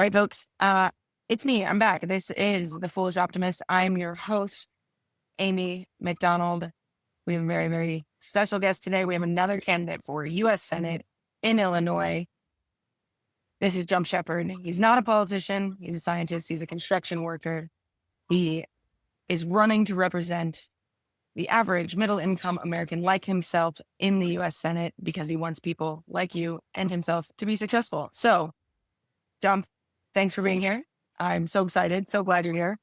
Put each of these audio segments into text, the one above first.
All right, folks. It's me. I'm back. This is the Foolish Optimist. I'm your host, Amy McDonald. We have a very, very special guest today. We have another candidate for U.S. Senate in Illinois. This is Jump Shepard. He's not a politician. He's a scientist. He's a construction worker. He is running to represent the average middle-income American like himself in the U.S. Senate because he wants people like you and himself to be successful. So, Jump, thanks for being here. I'm so excited. So glad you're here.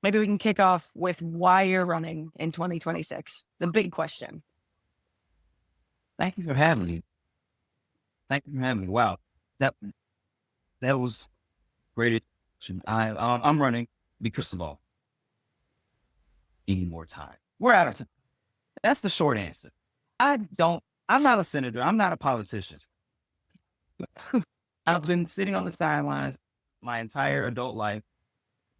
Maybe we can kick off with why you're running in 2026. The big question. Thank you for having me. Wow, that was great. I'm running because of all. Need more time. We're out of time. That's the short answer. I'm not a senator. I'm not a politician. I've been sitting on the sidelines my entire adult life,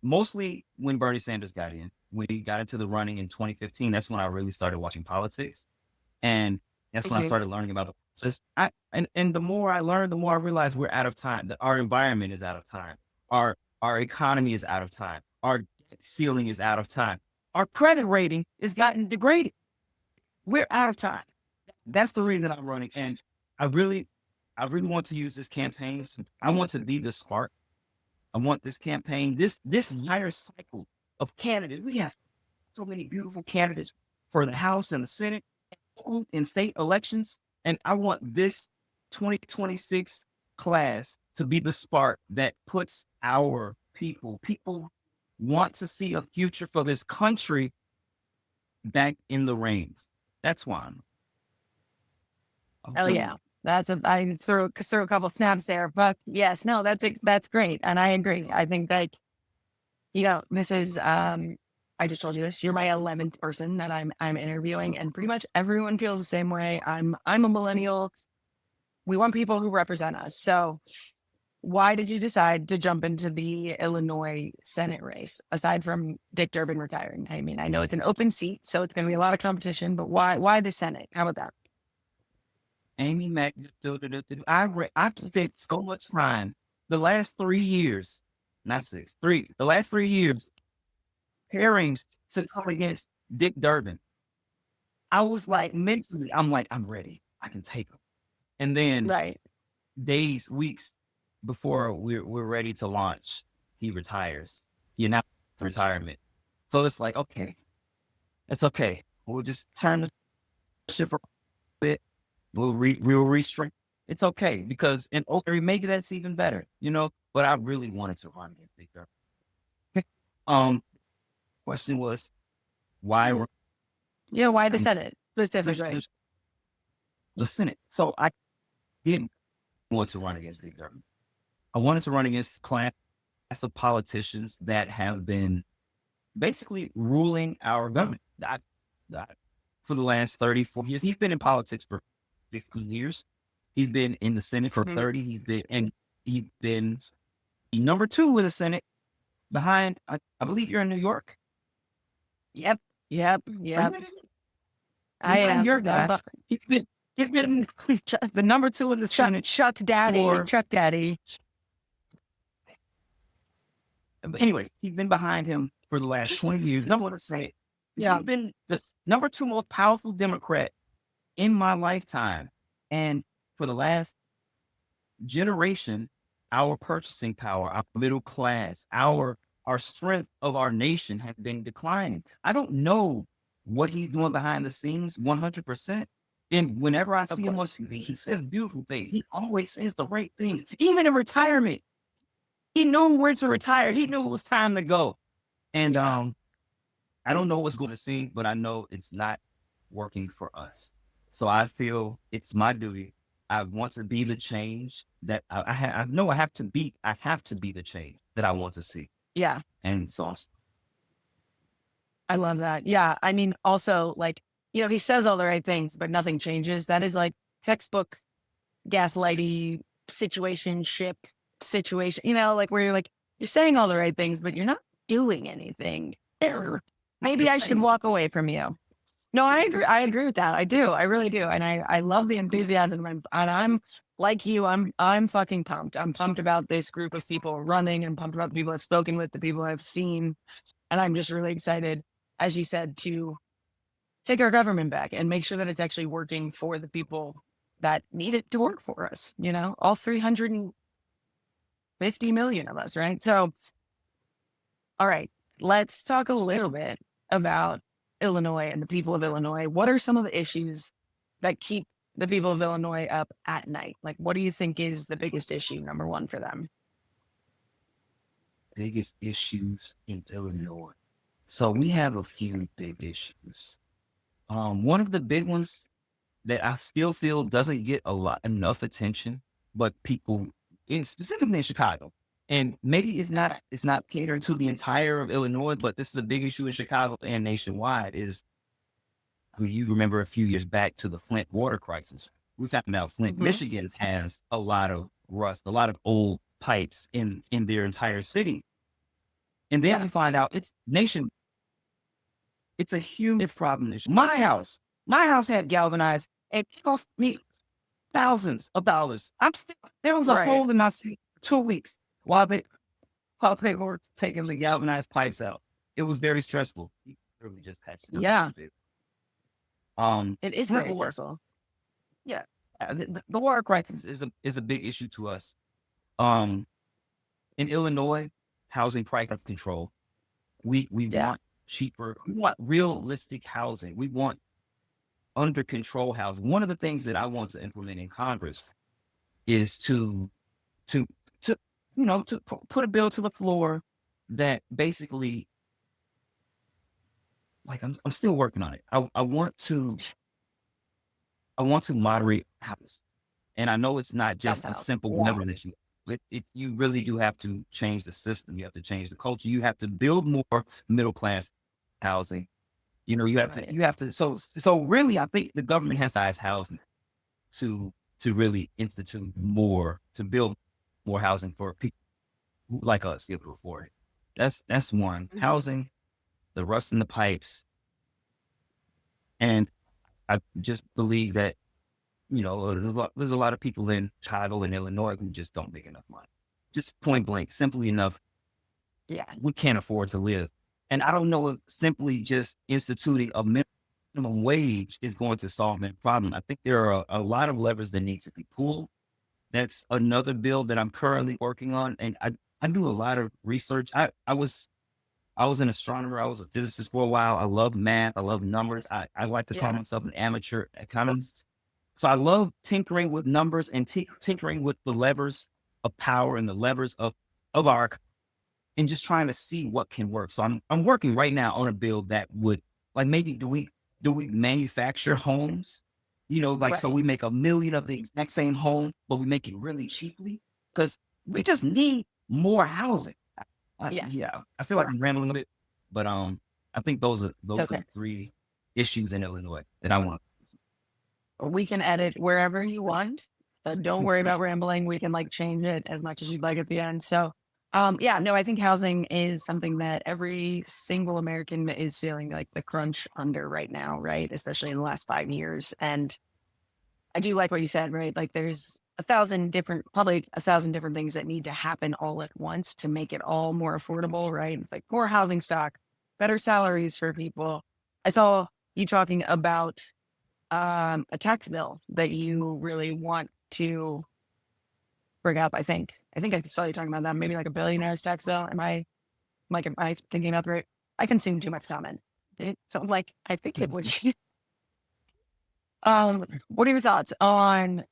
mostly when Bernie Sanders got in. When he got into the running in 2015, that's when I really started watching politics. And that's when I started learning about the process. And the more I learned, the more I realized we're out of time, that our environment is out of time. Our economy is out of time. Our debt ceiling is out of time. Our credit rating has gotten degraded. We're out of time. That's the reason I'm running. And I really want to use this campaign. I want to be the spark. I want this campaign, this entire cycle of candidates. We have so many beautiful candidates for the House and the Senate and state elections. And I want this 2026 class to be the spark that puts our people want to see a future for this country back in the reins. That's why Oh yeah. I threw a couple snaps there, but yes, no, that's great. And I agree. I think that, this is, I just told you this, you're my 11th person that I'm interviewing, and pretty much everyone feels the same way. I'm a millennial. We want people who represent us. So why did you decide to jump into the Illinois Senate race, aside from Dick Durbin retiring? I mean, I know it's an open seat, so it's going to be a lot of competition, but why the Senate? How about that? Amy McDonald. I've spent so much time the last 3 years, not 6, 3, the last 3 years, preparing to come against Dick Durbin. I was like, mentally, I'm ready. I can take him. And then days, weeks before we're ready to launch, he retires. He announced retirement. So it's like, okay, it's okay. We'll just turn the ship a bit. We'll restrain. It's okay, because in maybe that's even better, But I really wanted to run against Dick Durbin. Question was, why? Yeah, why the Senate specifically? The Senate. So I didn't want to run against Dick Durbin. I wanted to run against class of politicians that have been basically ruling our government for the last 34 years. He's been in politics for 15 years. He's been in the Senate for 30. He's been number 2 in the Senate behind, I believe you're in New York. Yep. I am. Your guy. He's been the number 2 in the Senate. Chuck Daddy. But anyways, he's been behind him for the last 20 years. I want to say it. Yeah, I've been the number 2 most powerful Democrat in my lifetime. And for the last generation, our purchasing power, our middle class, our strength of our nation has been declining. I don't know what he's doing behind the scenes 100%. And whenever I see him on TV, he says beautiful things. He always says the right things. Even in retirement, he knew where to retire. He knew it was time to go. And I don't know what's going to see, but I know it's not working for us. So I feel it's my duty. I want to be the change that I know I have to be. I have to be the change that I want to see. Yeah. And so I love that. Yeah. I mean, also, he says all the right things, but nothing changes. That is like textbook gaslighty situation, where you're you're saying all the right things, but you're not doing anything. Maybe I should walk away from you. No, I agree. I agree with that. I do. I really do. And I love the enthusiasm. And I'm like you. I'm fucking pumped. I'm pumped about this group of people running. I'm pumped about the people I've spoken with, the people I've seen, and I'm just really excited, as you said, to take our government back and make sure that it's actually working for the people that need it to work for us. You know, all 350 million of us, right? So, all right, let's talk a little bit about Illinois and the people of Illinois. What are some of the issues that keep the people of Illinois up at night? Like, what do you think is the biggest issue, number one, for them? Biggest issues in Illinois. So we have a few big issues. One of the big ones that I still feel doesn't get enough attention, but people specifically in Chicago, and maybe it's not catering to the entire of Illinois, but this is a big issue in Chicago and nationwide. Is you remember a few years back to the Flint water crisis? We found out Flint, Michigan has a lot of rust, a lot of old pipes in their entire city, and then we find out it's nation. It's a huge problem. My house had galvanized, and it cost me thousands of dollars. There was a hole in my ceiling for 2 weeks while they were taking the galvanized pipes out. It was very stressful. You literally just had to. Yeah. It is very stressful. Yeah. The water crisis is a big issue to us. In Illinois, housing price control. We want cheaper. We want realistic housing. We want under control housing. One of the things that I want to implement in Congress is to put a bill to the floor that basically, like, I'm still working on it. I want to moderate house, and I know it's not just a simple lever that you really do have to change the system. You have to change the culture. You have to build more middle class housing. You have to. So really, I think the government has to size housing to really institute more, to build more housing for people like us able to afford it. That's one. Housing, the rust in the pipes, and I just believe that there's a lot of people in Chicago and Illinois who just don't make enough money. Just point blank, simply enough. Yeah, we can't afford to live. And I don't know if simply just instituting a minimum wage is going to solve that problem. I think there are a lot of levers that need to be pulled. That's another bill that I'm currently working on. And I do a lot of research. I was an astronomer. I was a physicist for a while. I love math. I love numbers. I like to call myself an amateur economist. So I love tinkering with numbers and tinkering with the levers of power and the levers of our, and just trying to see what can work. So I'm working right now on a bill that would, like, maybe do we manufacture homes? So we make 1 million of the exact same home, but we make it really cheaply because we just need more housing. I feel like I'm rambling a bit, but I think those are the 3 issues in Illinois that I want. We can edit wherever you want. So don't worry about rambling. We can change it as much as you'd like at the end. So, I think housing is something that every single American is feeling like the crunch under right now, right? Especially in the last 5 years. And I do like what you said, right? Like there's 1,000 different things that need to happen all at once to make it all more affordable, right? It's like more housing stock, better salaries for people. I saw you talking about a tax bill that you really want to bring up. I think I saw you talking about that. Maybe like a billionaires tax bill. Am I thinking about the right? I consume too much comment. So I think it would. What are your thoughts on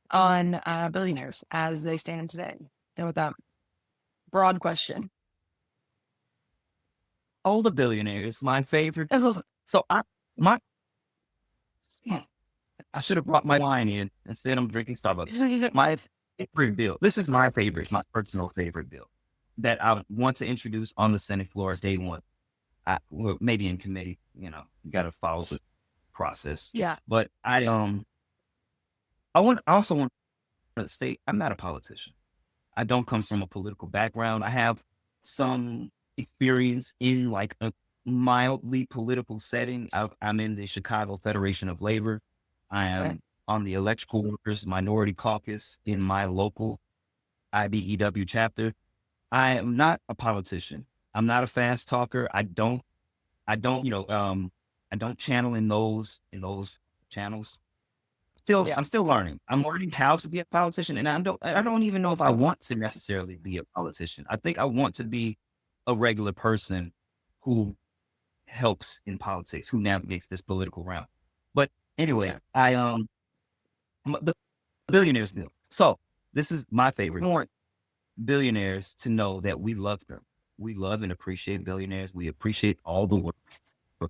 billionaires as they stand today? And with that broad question. All the billionaires, my favorite. So I should have brought my wine in. Instead, I'm drinking Starbucks. My favorite bill. This is my personal favorite bill that I want to introduce on the Senate floor day one. Maybe in committee, you got to follow the process. Yeah. But I also want to state, I'm not a politician. I don't come from a political background. I have some experience in mildly political setting. I'm in the Chicago Federation of Labor. I am on the Electrical Workers Minority Caucus in my local IBEW chapter. I am not a politician. I'm not a fast talker. I don't, I don't channel in those channels. I'm still learning. I'm learning how to be a politician, and I don't even know if I want to necessarily be a politician. I think I want to be a regular person who helps in politics, who navigates this political realm. But anyway, the Billionaires Bill. So this is my favorite. I want billionaires to know that we love them. We love and appreciate billionaires. We appreciate all the work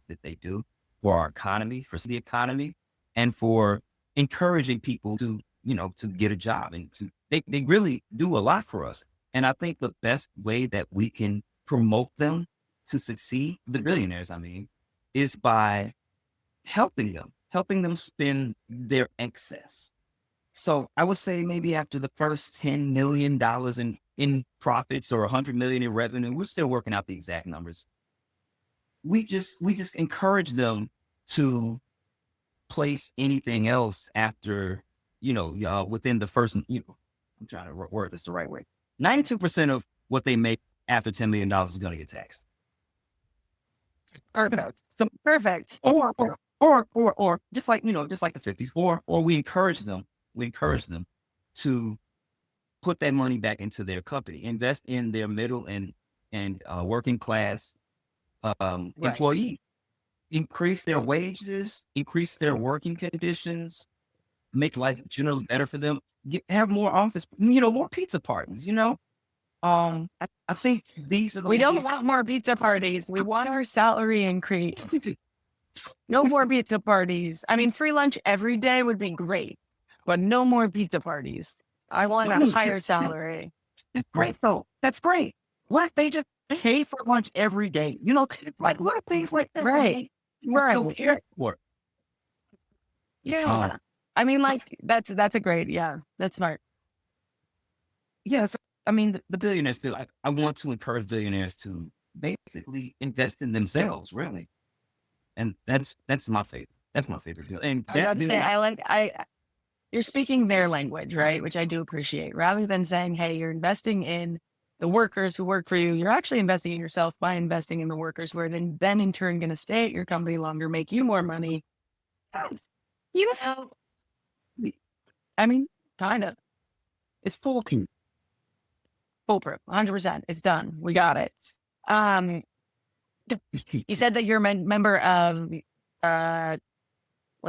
that they do for our economy, for the economy, and for encouraging people to, to get a job. And they really do a lot for us. And I think the best way that we can promote them to succeed, the billionaires, I mean, is by helping them spend their excess. So I would say maybe after the first $10 million in profits or $100 million in revenue, we're still working out the exact numbers. We just encourage them to place anything else after, within the first, I'm trying to word this the right way. 92% of what they make after $10 million is going to get taxed. Perfect. Perfect. Or just like, just like the 50s, or we encourage them to put that money back into their company, invest in their middle and working class employees, increase their wages, increase their working conditions, make life generally better for them, have more office, more pizza parties, I think these are the We don't want more pizza parties. We want our salary increase. No more pizza parties. I mean, free lunch every day would be great, but no more pizza parties. I want a higher salary. That's great, though. That's great. What if they just pay for lunch every day? Like what if things like that? Right. For? Yeah. I mean, like that's a great. Yeah, that's smart. Yes. I mean, the billionaires bill. I want to encourage billionaires to basically invest in themselves, really, and that's my favorite. That's my favorite deal. And I got to say, you're speaking their language, right? Which I do appreciate. Rather than saying, "Hey, you're investing in the workers who work for you," you're actually investing in yourself by investing in the workers, who are then in turn going to stay at your company longer, make you more money. I mean, kind of. It's foolproof. Foolproof, 100%. It's done. We got it. You said that you're a member of, was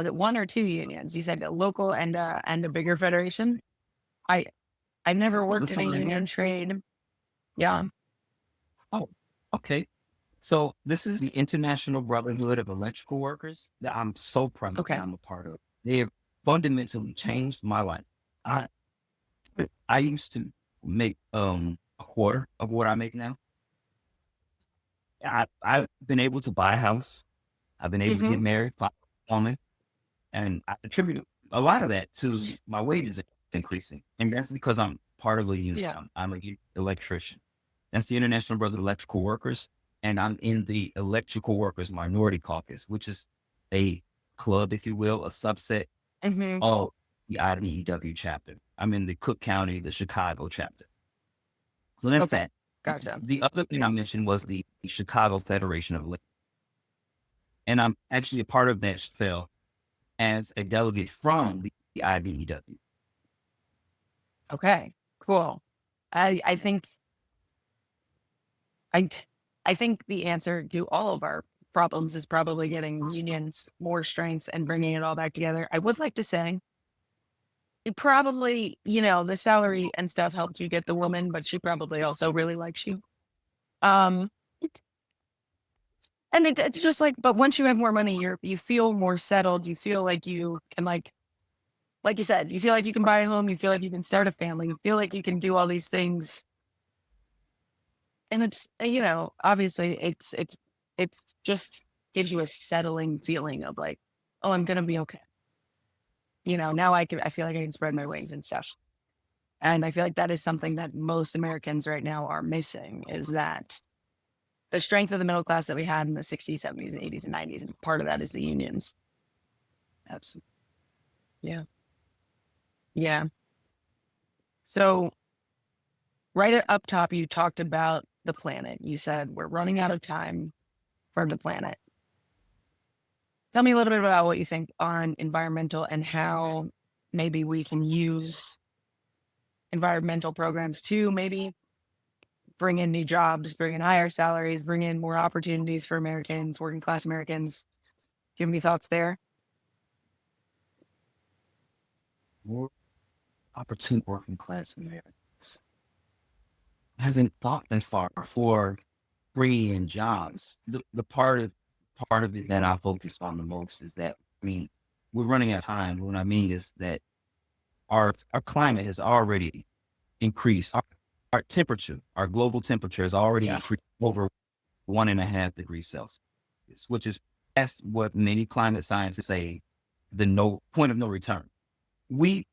it one or two unions? You said a local and a bigger federation. I've never worked in a union trade. Yeah. Oh, okay. So this is the International Brotherhood of Electrical Workers that I'm so proud that I'm a part of. They have fundamentally changed my life. I used to make a quarter of what I make now. I've been able to buy a house. I've been able to get married, find a woman, and I attribute a lot of that to my wages increasing. And that's because I'm part of a union. Yeah. I'm an electrician. That's the International Brotherhood of Electrical Workers, and I'm in the Electrical Workers Minority Caucus, which is a club, if you will, a subset of the IBEW chapter. I'm in the Cook County, the Chicago chapter. So that's that. Gotcha. The other thing I mentioned was the Chicago Federation of Labor. And I'm actually a part of that FEL as a delegate from the IBEW. Okay, cool. I think the answer to all of our problems is probably getting unions more strength and bringing it all back together. I would like to say it probably, the salary and stuff helped you get the woman, but she probably also really likes you. And it's just like, but once you have more money, you feel more settled. You feel like you can like you said, you feel like you can buy a home. You feel like you can start a family. You feel like you can do all these things. And it's, obviously it just gives you a settling feeling of like, oh, I'm going to be okay. Now I feel like I can spread my wings and stuff. And I feel like that is something that most Americans right now are missing, is that the strength of the middle class that we had in the 60s, 70s, and 80s, and 90s. And part of that is the unions. Absolutely. Yeah. Yeah. So right up top, you talked about the planet. You said we're running out of time for the planet. Tell me a little bit about what you think on environmental and how maybe we can use environmental programs to maybe bring in new jobs, bring in higher salaries, bring in more opportunities for Americans, working class Americans. Do you have any thoughts there? More opportunity working class Americans. I haven't thought that far for bringing in jobs. The part of it that I focus on the most is that, I mean, we're running out of time. What I mean is that our climate has already increased. Our temperature, our global temperature has already increased over 1.5 degrees Celsius, which is that's what many climate scientists say the point of no return. We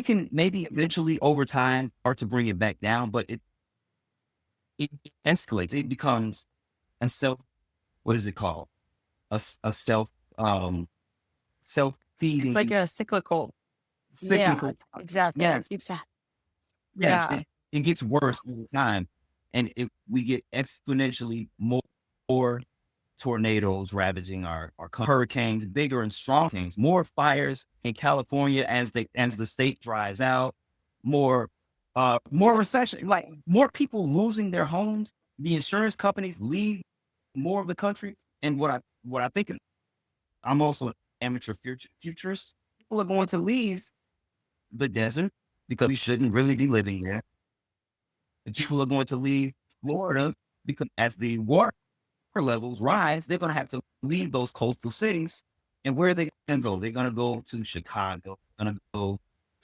can maybe eventually over time start to bring it back down, but it escalates. It becomes a what is it called? A self-feeding. It's like a cyclical. Yeah, exactly. Yeah. Yeah. It gets worse over time, and we get exponentially more tornadoes ravaging our hurricanes, bigger and strong things, more fires in California as the state dries out, more recession, like more people losing their homes. The insurance companies leave more of the country, and what I think, I'm also an amateur futurist. People are going to leave the desert because we shouldn't really be living there. And people are going to leave Florida because as the water levels rise, they're going to have to leave those coastal cities. And where are they going to go? They're going to go to Chicago, going to go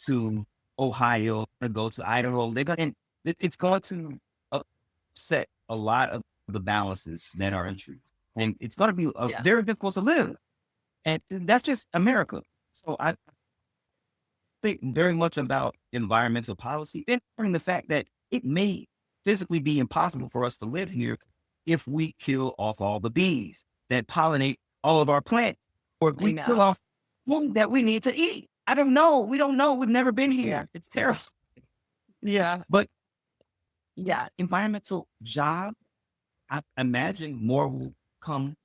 to Ohio, going to go to Idaho. And it's going to upset a lot of the balances that are in truth. And it's going to be very difficult to live. And that's just America. So I think very much about environmental policy, and the fact that it may physically be impossible for us to live here if we kill off all the bees that pollinate all of our plants, or if we kill off food that we need to eat. I don't know. We don't know. We've never been here. Yeah. It's terrible. Yeah. But environmental job, I imagine more will come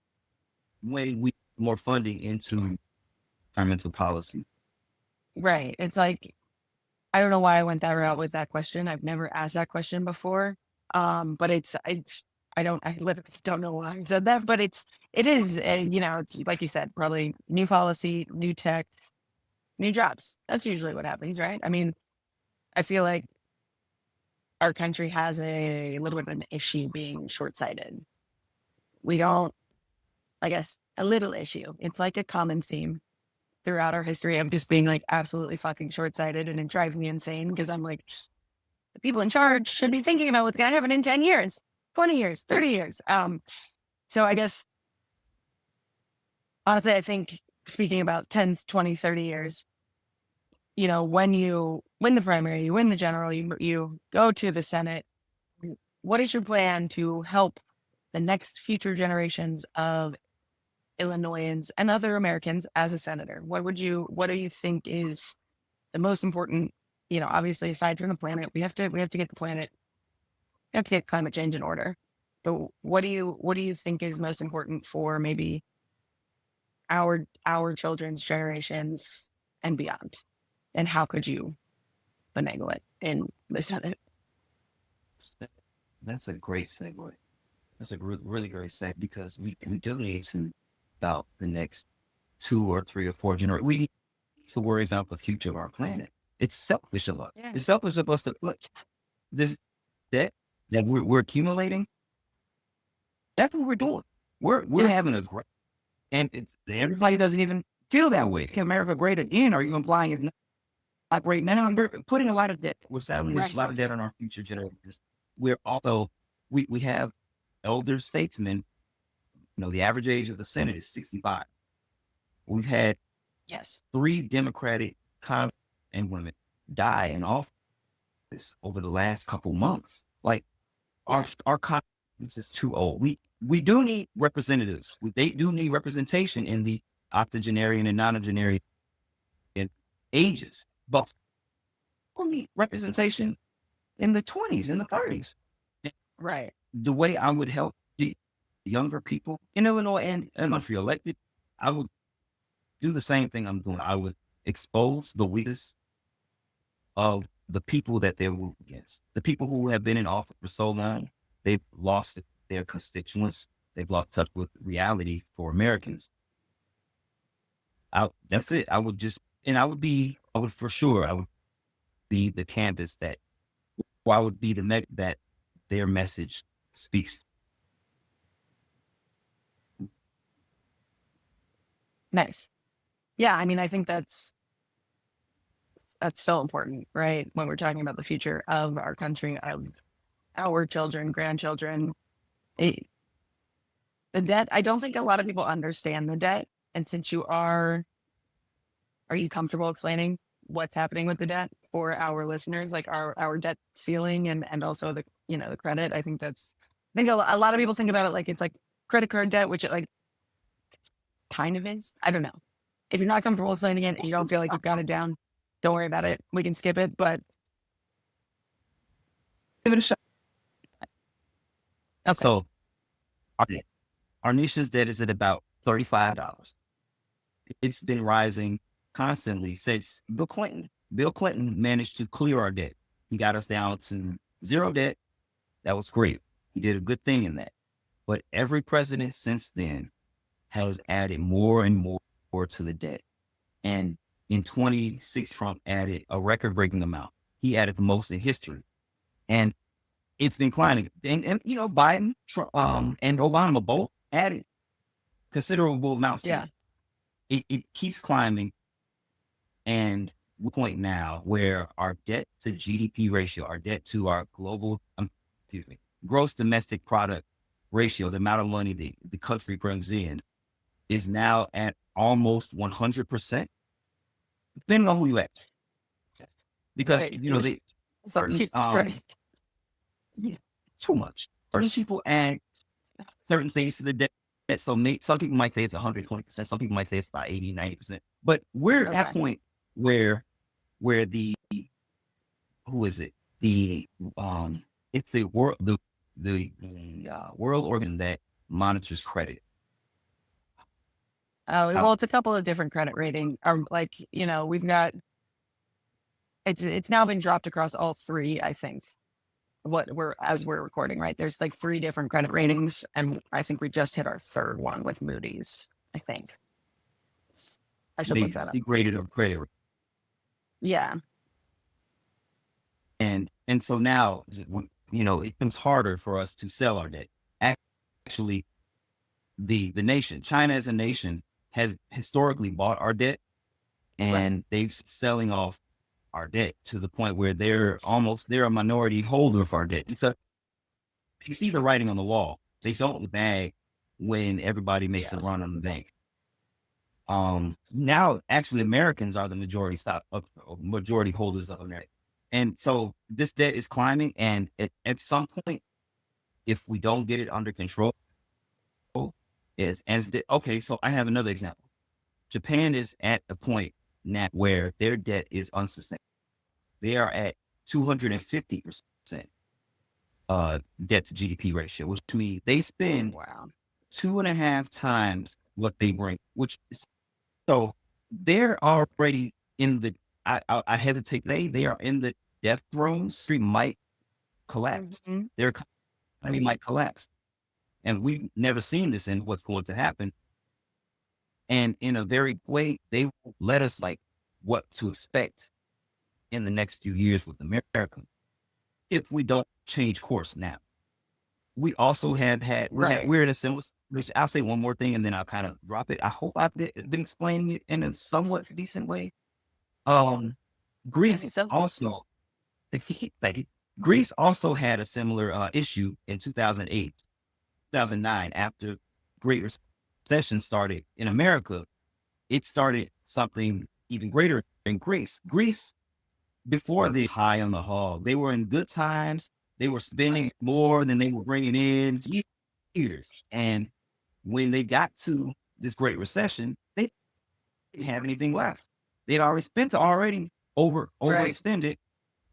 when we more funding into environmental policy. Right. It's like, I don't know why I went that route with that question. I've never asked that question before. But I literally don't know why I said that, but it is, it's like you said, probably new policy, new tech, new jobs. That's usually what happens, right? I mean, I feel like our country has a little bit of an issue being short-sighted. We don't, I guess, a little issue. It's like a common theme throughout our history of just being like absolutely fucking short-sighted, and it drives me insane because I'm like, the people in charge should be thinking about what's going to happen in 10 years, 20 years, 30 years. So I guess, honestly, I think speaking about 10, 20, 30 years, when you win the primary, you win the general, you go to the Senate, what is your plan to help the next future generations of Illinoisans and other Americans as a senator? What do you think is the most important, obviously aside from the planet, we have to get the planet, we have to get climate change in order. But what do you think is most important for maybe our children's generations and beyond? And how could you finagle it in the Senate? That's a great segue. That's a really great segue, because we do need to about the next 2 or 3 or 4 generations. We need to worry about the future of our planet. It's selfish of us. Yeah. It's selfish of us to look this debt that we're accumulating. That's what we're doing. We're having a great, and everybody doesn't even feel that way. Can America great again? Are you implying it's not great now? We're putting a lot of debt. We're saddling a lot of debt on our future generations. We're also we have elder statesmen. The average age of the Senate is 65. We've had 3 Democratic congressmen and women die in office over the last couple months. Like our This is too old. We do need representatives. They do need representation in the octogenarian and nonagenarian ages, but we need representation in the 20s and the 30s. Right. The way I would help the younger people in Illinois and country elected, I would do the same thing I'm doing. I would expose the weakness of the people that they're rooting against. The people who have been in office for so long, they've lost their constituents. They've lost touch with reality for Americans. That's it. I would for sure, I would be the canvas that, or I would be that their message speaks. Nice. Yeah. I mean, I think that's so important, right? When we're talking about the future of our country, of our children, grandchildren, the debt. I don't think a lot of people understand the debt. And since are you comfortable explaining what's happening with the debt for our listeners, like our debt ceiling and also the credit? I think a lot of people think about it like it's like credit card debt, which it like kind of is. I don't know. If you're not comfortable explaining it and you don't feel like you've got it down, don't worry about it. We can skip it, but give it a shot. Okay. So our nation's debt is at about $35. It's been rising constantly since Bill Clinton managed to clear our debt. He got us down to zero debt. That was great. He did a good thing in that. But every president since then has added more and more to the debt. And in 26, Trump added a record-breaking amount. He added the most in history. And it's been climbing. And Biden, Trump, and Obama both added considerable amounts. Yeah. It keeps climbing. And we're at a point now where our debt to GDP ratio, our debt to our gross domestic product ratio, the amount of money the country brings in, is now at almost 100%. Depending on who you ask. Because, too much. Certain people add certain things to the debt. So some people might say it's 120%. Some people might say it's about 80, 90%. But we're at a point where the, who is it? It's the world, the world organ that monitors credit. Well, it's a couple of different credit rating. We've got, it's now been dropped across all three, I think. As we're recording, right? There's like 3 different credit ratings, and I think we just hit our 3rd one with Moody's, I think. I should look that up. Degraded our credit. Yeah. And so now, it becomes harder for us to sell our debt. Actually, the nation, China as a nation, has historically bought our debt, and they're selling off our debt to the point where they're a minority holder of our debt. So you see the writing on the wall. They don't bag when everybody makes a run on the bank. Now actually Americans are the majority holders of America. And so this debt is climbing, and at some point, if we don't get it under control, so I have another example. Japan is at a point now where their debt is unsustainable. They are at 250% debt to GDP ratio, which to me, they spend 2.5 times what they bring, so they're already in the, I hesitate, they are in the death throes. Street might collapse. Mm-hmm. Their economy might collapse. And we've never seen this in what's going to happen. And in a very way, they will let us what to expect in the next few years with America if we don't change course now. We also we're in a similar, which I'll say one more thing and then I'll kind of drop it. I hope I've been explaining it in a somewhat decent way. Greece also had a similar issue in 2008, 2009, after Great Recession started in America. It started something even greater in Greece. Before the high on the hog, they were in good times. They were spending more than they were bringing in years. And when they got to this Great Recession, they didn't have anything left. They'd already spent overextended.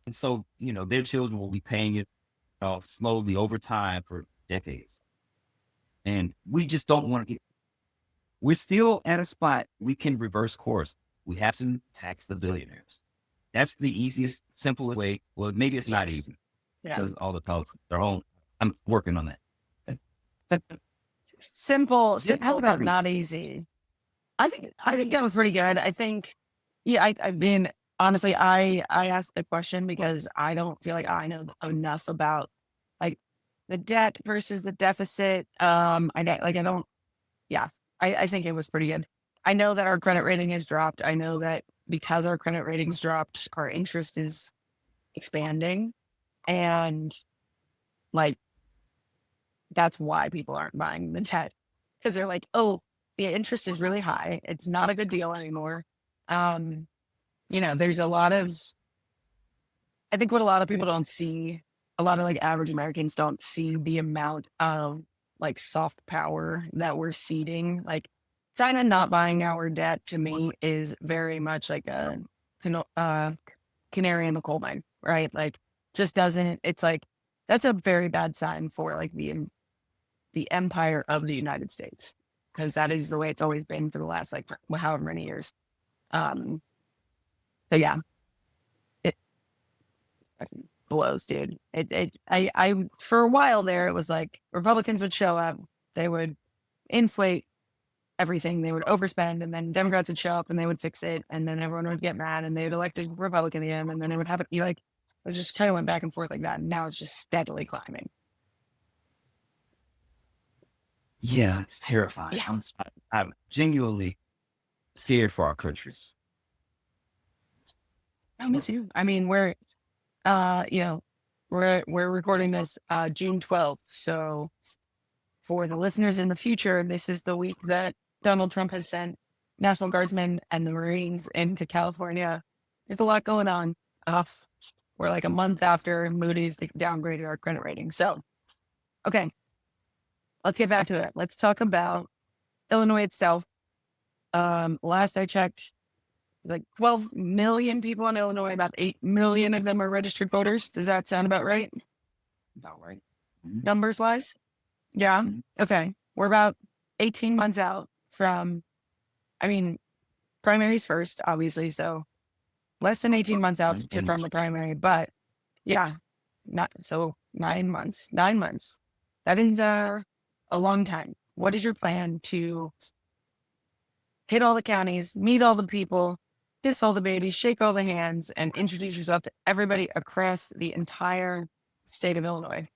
And so, their children will be paying it off slowly over time for decades. And we just don't want to we're still at a spot we can reverse course. We have to tax the billionaires. That's the easiest, simplest way. Well, maybe it's not easy because all the politics are on. I'm working on that. But simple. How about not easy? I think that was pretty good. I think, I mean, honestly, I asked the question because I don't feel like I know enough about like the debt versus the deficit. I think it was pretty good. I know that our credit rating has dropped. I know that because our credit ratings dropped, our interest is expanding. And like, that's why people aren't buying the debt, because they're like, oh, the interest is really high. It's not a good deal anymore. There's a lot of, I think what a lot of people don't see, a lot of like average Americans don't see the amount of like soft power that we're ceding. Like China not buying our debt to me is very much like a canary in the coal mine, right? Like just doesn't, it's like, that's a very bad sign for like the empire of the United States, because that is the way it's always been for the last like however many years. So yeah, it blows, dude. I for a while there, it was like Republicans would show up, they would inflate everything, they would overspend, and then Democrats would show up and they would fix it, and then everyone would get mad and they would elect a Republican again, and then it would have it be like, it just kind of went back and forth like that. And now it's just steadily climbing. Yeah, it's terrifying. Yeah. I'm genuinely scared for our country. Oh, me too. I mean, we're recording this June 12th. So for the listeners in the future, this is the week that Donald Trump has sent National Guardsmen and the Marines into California. There's a lot going on. We're like a month after Moody's downgraded our credit rating. So, okay, let's get back to it. Let's talk about Illinois itself. Last I checked, like 12 million people in Illinois, about 8 million of them are registered voters. Does that sound about right? About right. Numbers wise? Yeah. Okay. We're about 18 months out from, primaries first, obviously. So less than 18 months out from the primary, but yeah, 9 months. That is a long time. What is your plan to hit all the counties, meet all the people, kiss all the babies, shake all the hands, and introduce yourself to everybody across the entire state of Illinois?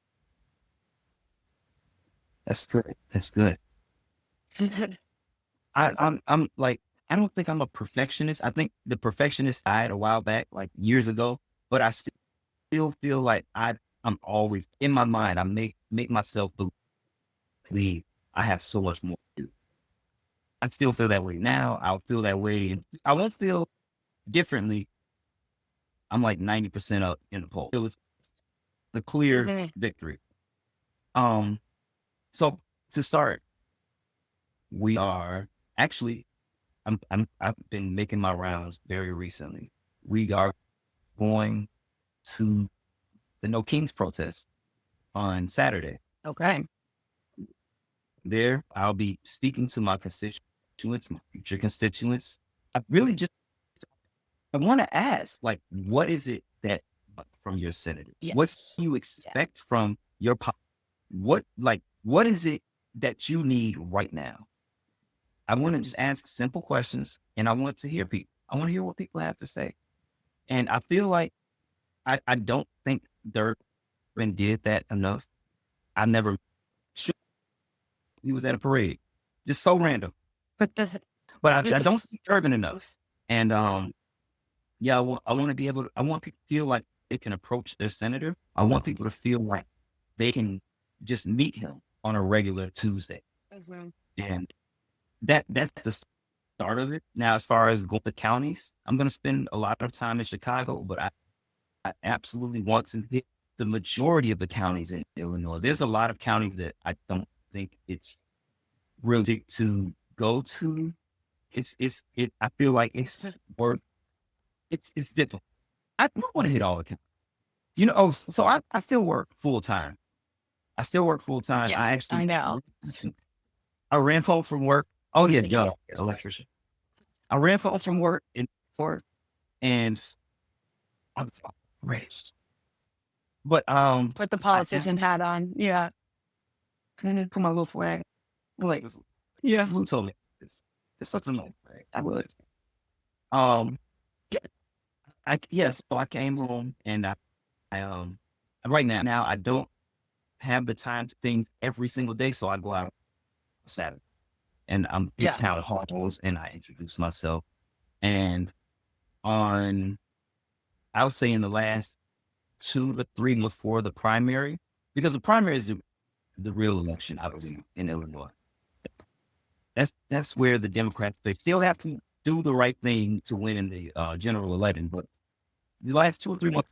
That's good. That's good. I'm like, I don't think I'm a perfectionist. I think the perfectionist died a while back, like years ago, but I still feel like I'm always in my mind. I make myself believe I have so much more to do. I still feel that way now. I'll feel that way, and I won't feel differently. I'm like 90% up in the poll. It was the clear victory. So to start, we are actually, I've been making my rounds very recently. We are going to the No Kings protest on Saturday. Okay. There, I'll be speaking to my constituents, my future constituents. I want to ask, like, what is it that from your senator? Yes. What do you expect from your what is it that you need right now? I want to just ask simple questions, and I want to hear people. I want to hear what people have to say. And I feel like I don't think Durbin did that enough. I never should. He was at a parade, just so random. But I don't see Durbin enough. And yeah, I want to be able to. I want people to feel like they can approach their senator. I want people to feel like they can just meet him on a regular Tuesday. And that's the start of it. Now, as far as going to counties, I'm going to spend a lot of time in Chicago, but I absolutely want to hit the majority of the counties in Illinois. There's a lot of counties that I don't think it's realistic to go to. I feel like it's worth. It's difficult. I don't want to hit all the counties. So I still work full time. I still work full time. Yes, I know. I ran home from work. Oh yeah, electrician. I ran home from work and I was raised. But Put the politician hat on. Yeah. and then put my little flag. Like, yeah, Lou told me it's such a little flag. I would. So I came home and I right now I don't have the time to things every single day, so I go out Saturday and I'm in town halls and I introduce myself. And I would say in the last 2 to 3 before the primary, because the primary is the real election, I believe, in Illinois. That's where the Democrats, they still have to do the right thing to win in the general election. But the last 2 or 3 months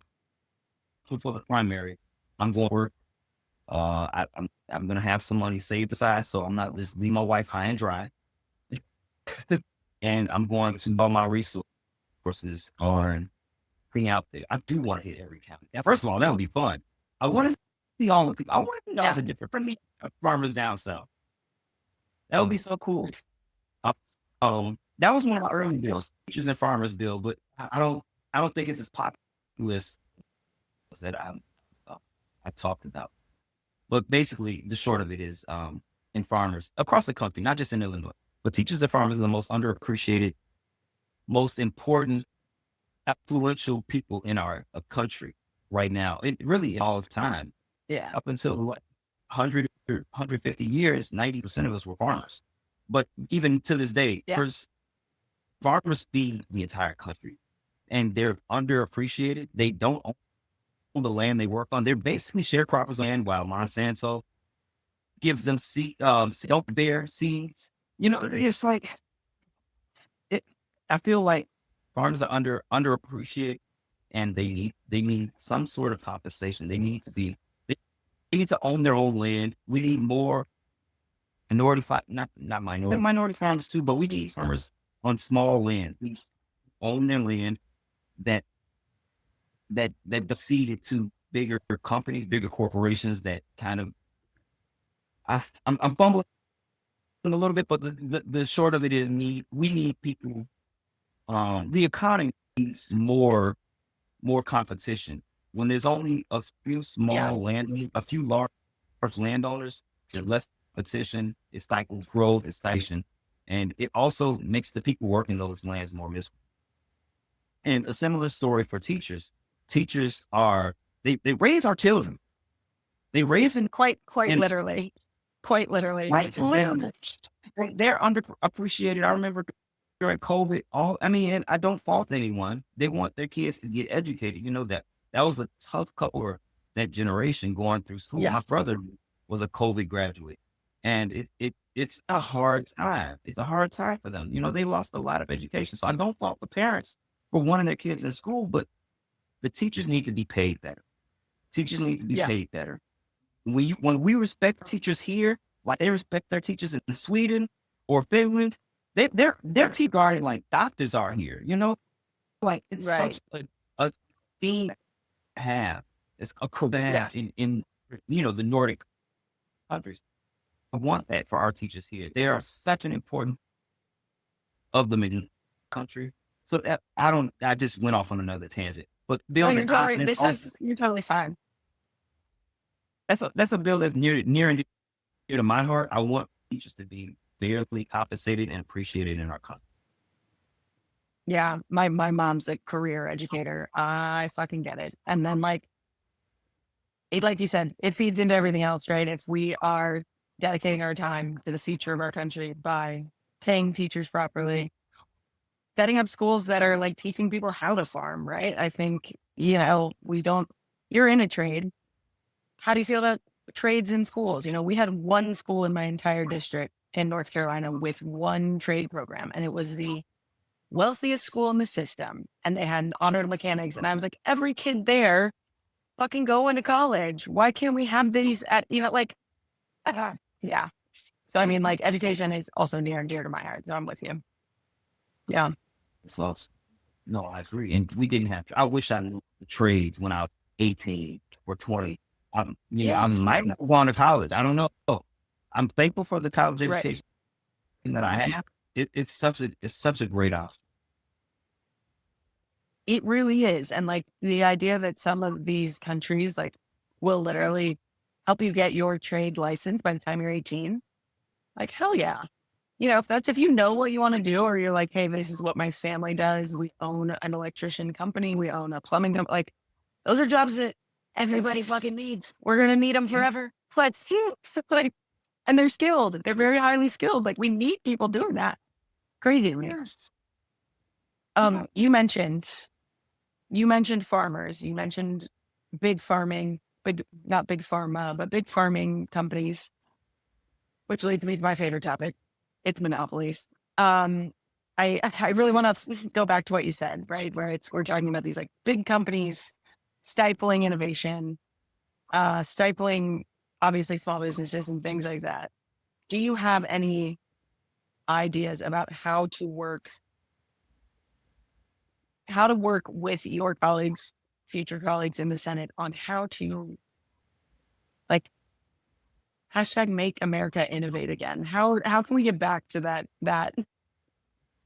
before the primary, I'm going to work. I'm going to have some money saved aside, so I'm not just leave my wife high and dry. And I'm going to all my resources on being out there. I do want to hit every county. Now, first of all, that would be fun. I want to see all the people. I want to know all the different friendly farmers down south. That would be so cool. That was one of my early bills, Teachers and Farmers Bill, but I don't think it's as popular as that I talked about. But basically, the short of it is, in farmers across the country, not just in Illinois, but teachers and farmers are the most underappreciated, most important, influential people in our country right now. It really all of time. Yeah. Up until 100 or 150 years, 90% of us were farmers. But even to this day, farmers feed the entire country, and they're underappreciated. They don't own the land they work on. They're basically sharecroppers on land, while Monsanto gives them don't bear seeds. It's like I feel like farmers are underappreciated, and they need some sort of compensation. They need to own their own land. We need more minority farmers too, but we need farmers on small land. We own their land that ceded to bigger companies, bigger corporations that kind of I'm fumbling a little bit, but the short of it is we need people. The economy needs more competition. When there's only a few small a few large landowners, there's less competition. It stifles growth, it stifles, and it also makes the people working those lands more miserable. And a similar story for teachers. Teachers they raise our children. They raise them quite literally. Quite literally. They're underappreciated. I remember during COVID, and I don't fault anyone. They want their kids to get educated. That was a tough couple, that generation going through school. Yeah. My brother was a COVID graduate, and it's a hard time. It's a hard time for them. They lost a lot of education. So I don't fault the parents for wanting their kids in school, but the teachers need to be paid better. Teachers need to be paid better. When we respect teachers here, like they respect their teachers in Sweden or Finland, they're tea guarding like doctors are here. Like it's such a theme to have. It's a cool in the Nordic countries. I want that for our teachers here. They are such an important of them in the country. So that I just went off on another tangent. But you're totally fine. That's a bill that's near and dear to my heart. I want teachers to be fairly compensated and appreciated in our country. Yeah, my mom's a career educator. I fucking get it. And then like you said, it feeds into everything else, right? If we are dedicating our time to the future of our country by paying teachers properly, setting up schools that are like teaching people how to farm, right? I think, you're in a trade. How do you feel about trades in schools? We had one school in my entire district in North Carolina with one trade program, and it was the wealthiest school in the system. And they had auto mechanics. And I was like, every kid there fucking going to college. Why can't we have these at, like, yeah. So, I mean, like, education is also near and dear to my heart. So I'm with you. Yeah. It's lost. No, I agree. And we didn't have, I wish I knew the trades when I was 18 or 20. I might not have gone to college. I don't know. I'm thankful for the college education that I have. It's such a great option. It really is. And like the idea that some of these countries like will literally help you get your trade license by the time you're 18. Like, hell yeah. If you know what you want to do, or you're like, hey, this is what my family does. We own an electrician company. We own a plumbing company. Like, those are jobs that everybody fucking needs. We're going to need them forever. Let's like, and they're skilled. They're very highly skilled. Like, we need people doing that. Crazy to me. You mentioned farmers. You mentioned big farming, not big pharma, but big farming companies, which leads me to my favorite topic. It's monopolies. I really want to go back to what you said, right? Where we're talking about these like big companies stifling innovation, stifling obviously small businesses and things like that. Do you have any ideas about how to work with your colleagues, future colleagues in the Senate on how to like hashtag make America innovate again? How can we get back to that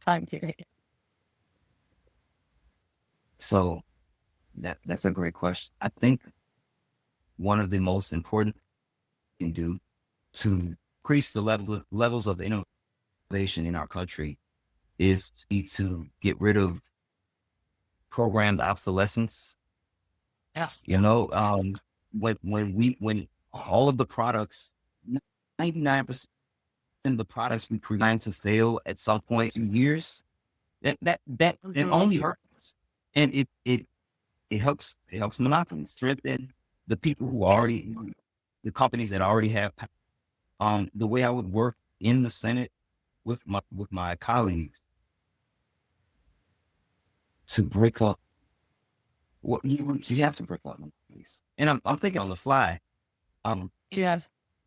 time period? So that's a great question. I think one of the most important things we can do to increase the levels of innovation in our country is to get rid of programmed obsolescence. Yeah. When all of the products, 99% of the products we create to fail at some point in years, that it only hurts us. And it helps monopolies strengthen the people the companies that already have. The way I would work in the Senate with my colleagues to break up what you have to break up monopolies. And I'm thinking on the fly. Yeah.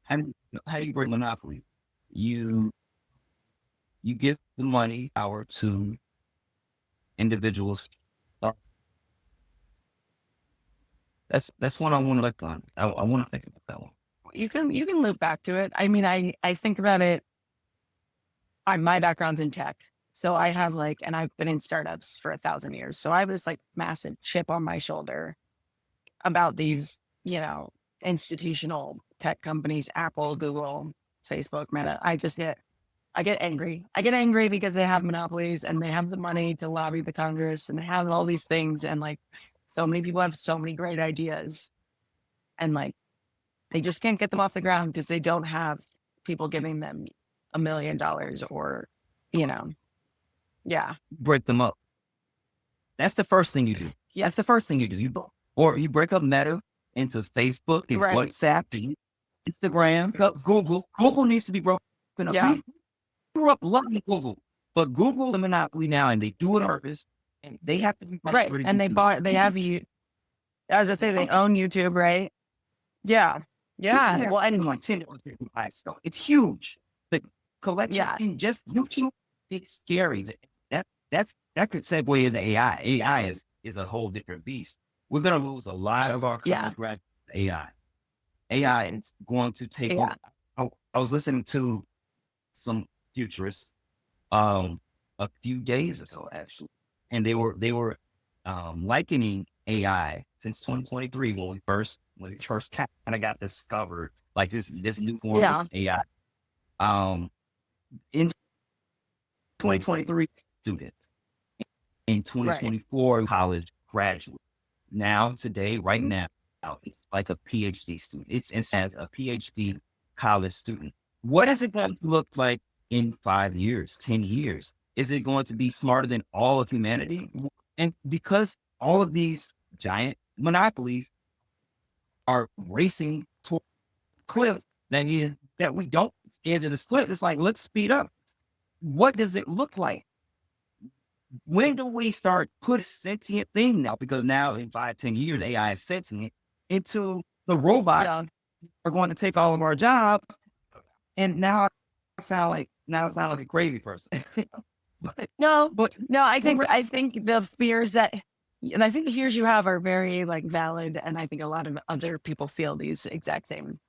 How do you break monopoly? You give the money power to individuals. That's one I want to look on. I want to think about that one. You can loop back to it. I mean, I think about it. My background's in tech. So I have and I've been in startups for 1,000 years. So I have this massive chip on my shoulder about these, institutional tech companies, Apple, Google, Facebook, Meta. I get angry. I get angry because they have monopolies and they have the money to lobby the Congress and they have all these things. And so many people have so many great ideas and they just can't get them off the ground because they don't have people giving them $1 million or, yeah. Break them up. That's the first thing you do. Yeah, that's the first thing you do. You break up Meta into Facebook and WhatsApp and Instagram, Google. Google needs to be broken up. Yeah. We grew up loving Google, but Google the monopoly now, and they do it on purpose, and they have to be right. And they have you. As I say, they own YouTube, right? Yeah. Yeah. Well, anyway, it's huge. The collection in just YouTube, it's scary. That could segue into AI. AI is a whole different beast. We're gonna lose a lot of our graduate AI. AI is going to take over. I was listening to some futurists a few days ago actually, and they were likening AI since 2023 when we first kind of got discovered, like this new form of AI. In 2023 students, in 2024 college graduate. Now today, right now, it's like a PhD student. It's as a PhD college student. What is it going to look like in 5 years, 10 years? Is it going to be smarter than all of humanity? And because all of these giant monopolies are racing toward the cliff that we don't stand in this cliff, it's like, let's speed up. What does it look like? When do we start put sentient thing now? Because now in 5, 10 years, AI is sentient. into the robots Yeah. are going to take all of our jobs. And now I sound like a crazy person. No, But I think the fears that, and I think the fears you have are very like valid, and I think a lot of other people feel these exact same.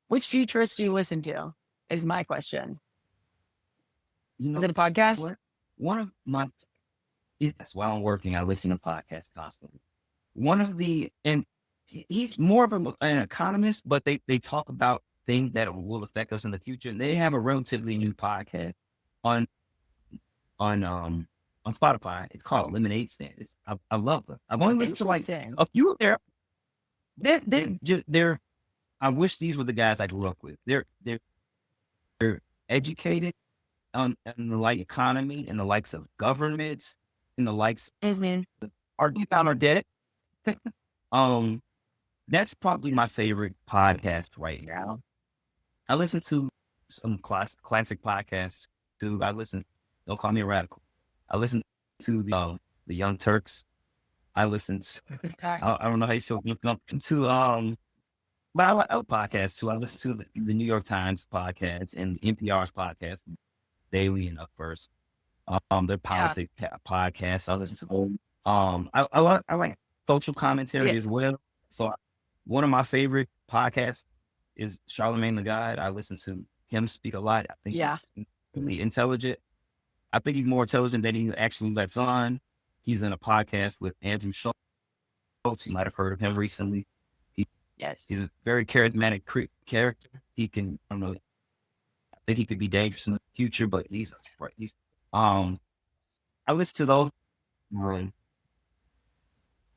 Which futurists do you listen to? Is my question. Is it a podcast? One of my, yes, while I'm working, I listen to podcasts constantly. And he's more of an economist, but they talk about things that will affect us in the future. And they have a relatively new podcast on on um on Spotify. It's called Lemonade Stand. I love them. I've only listened to like a few of their. They're. I wish these were the guys I grew up with. They're educated on the like economy and the likes of governments and the likes are deep out our debt. That's probably my favorite podcast right now. I listen to some classic podcasts too. Don't call me a radical. I listen to the Young Turks. I listen to, I don't know how you feel to, but I like other podcasts too. I listen to the New York Times podcast and NPR's podcast, Daily and Up First. Their politics podcasts. I listen to them. I like social commentary as well. So one of my favorite podcasts is Charlemagne the God. I listen to him speak a lot. I think he's really intelligent. I think he's more intelligent than he actually lets on. He's in a podcast with Andrew Schultz. You might have heard of him recently. He's a very charismatic character. He can, I don't know, I think he could be dangerous in the future, but I listen to those.